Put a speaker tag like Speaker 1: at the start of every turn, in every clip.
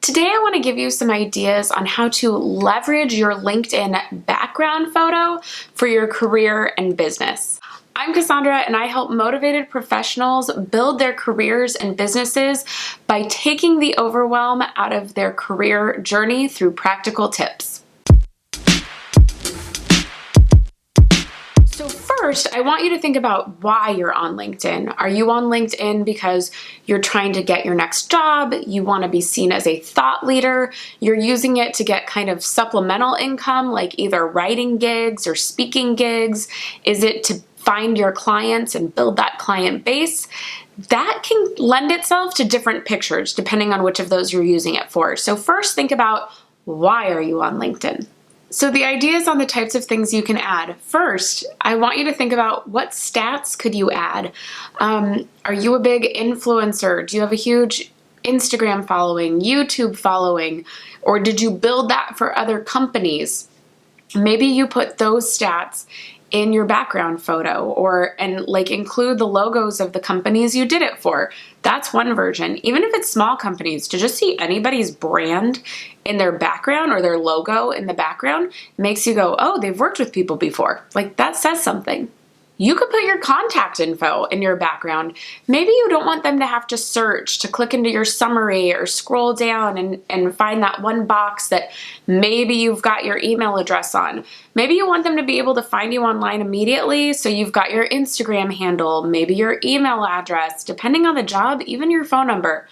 Speaker 1: Today I want to give you some ideas on how to leverage your LinkedIn background photo for your career and business. I'm Cassandra and I help motivated professionals build their careers and businesses by taking the overwhelm out of their career journey through practical tips. So first, I want you to think about why you're on LinkedIn. Are you on LinkedIn because you're trying to get your next job? You want to be seen as a thought leader? You're using it to get kind of supplemental income, like either writing gigs or speaking gigs? Is it to find your clients and build that client base? That can lend itself to different pictures depending on which of those you're using it for. So first, think about why are you on LinkedIn? So the ideas on the types of things you can add. First, I want you to think about what stats could you add. Are you a big influencer? Do you have a huge Instagram following, YouTube following, or did you build that for other companies? Maybe you put those stats in your background photo and include the logos of the companies you did it for. That's one version. Even if it's small companies, to just see anybody's brand in their background or their logo in the background makes you go, oh, they've worked with people before. Like, that says something. You could put your contact info in your background. Maybe you don't want them to have to search to click into your summary or scroll down and find that one box that maybe you've got your email address on. Maybe you want them to be able to find you online immediately, so you've got your Instagram handle, maybe your email address, depending on the job, even your phone number.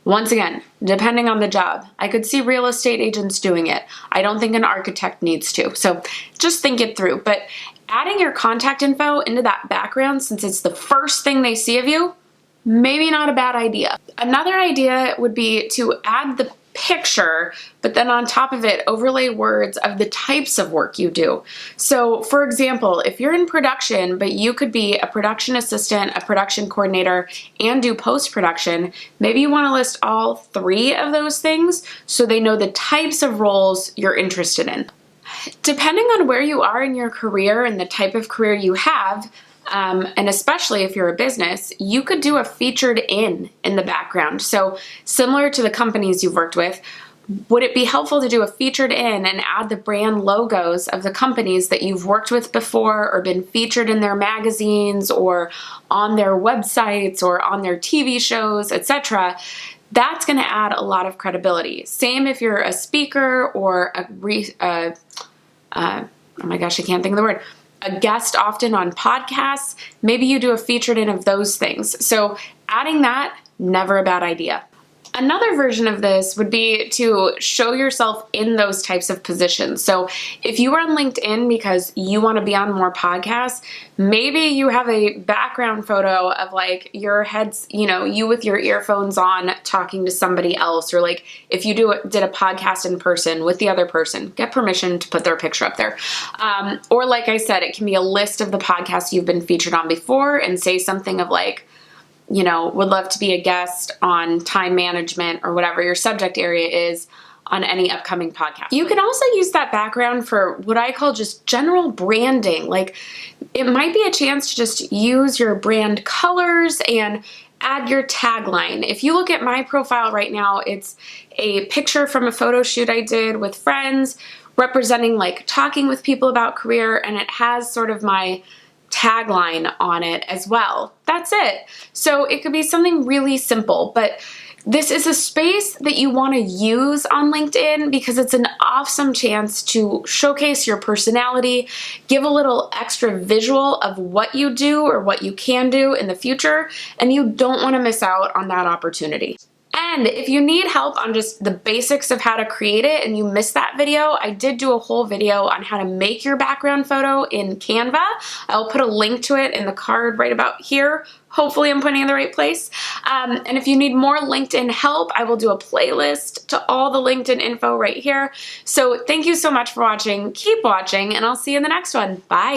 Speaker 1: Once again, depending on the job. I could see real estate agents doing it. I don't think an architect needs to. So just think it through. But adding your contact info into that background, since it's the first thing they see of you, maybe not a bad idea. Another idea would be to add the picture, but then on top of it, overlay words of the types of work you do. So for example, if you're in production, but you could be a production assistant, a production coordinator, and do post-production, maybe you want to list all three of those things so they know the types of roles you're interested in. Depending on where you are in your career and the type of career you have, and especially if you're a business, you could do a featured in the background. So similar to the companies you've worked with, would it be helpful to do a featured in and add the brand logos of the companies that you've worked with before or been featured in their magazines or on their websites or on their TV shows, etc.? That's going to add a lot of credibility. Same if you're a speaker or oh my gosh, I can't think of the word. A guest often on podcasts, maybe you do a featured in of those things. So adding that, never a bad idea. Another version of this would be to show yourself in those types of positions. So if you are on LinkedIn because you want to be on more podcasts, maybe you have a background photo of like your heads, you with your earphones on talking to somebody else, or like if you did a podcast in person with the other person, get permission to put their picture up there. Or like I said, it can be a list of the podcasts you've been featured on before and say something of like, would love to be a guest on time management or whatever your subject area is on any upcoming podcast. You can also use that background for what I call just general branding. Like, it might be a chance to just use your brand colors and add your tagline. If you look at my profile right now, it's a picture from a photo shoot I did with friends representing like talking with people about career, and it has sort of my tagline on it as well. That's it. So it could be something really simple, but this is a space that you want to use on LinkedIn because it's an awesome chance to showcase your personality, give a little extra visual of what you do or what you can do in the future, and you don't want to miss out on that opportunity. And if you need help on just the basics of how to create it and you missed that video, I did do a whole video on how to make your background photo in Canva. I'll put a link to it in the card right about here. Hopefully I'm pointing in the right place. And if you need more LinkedIn help, I will do a playlist to all the LinkedIn info right here. So thank you so much for watching. Keep watching, and I'll see you in the next one. Bye.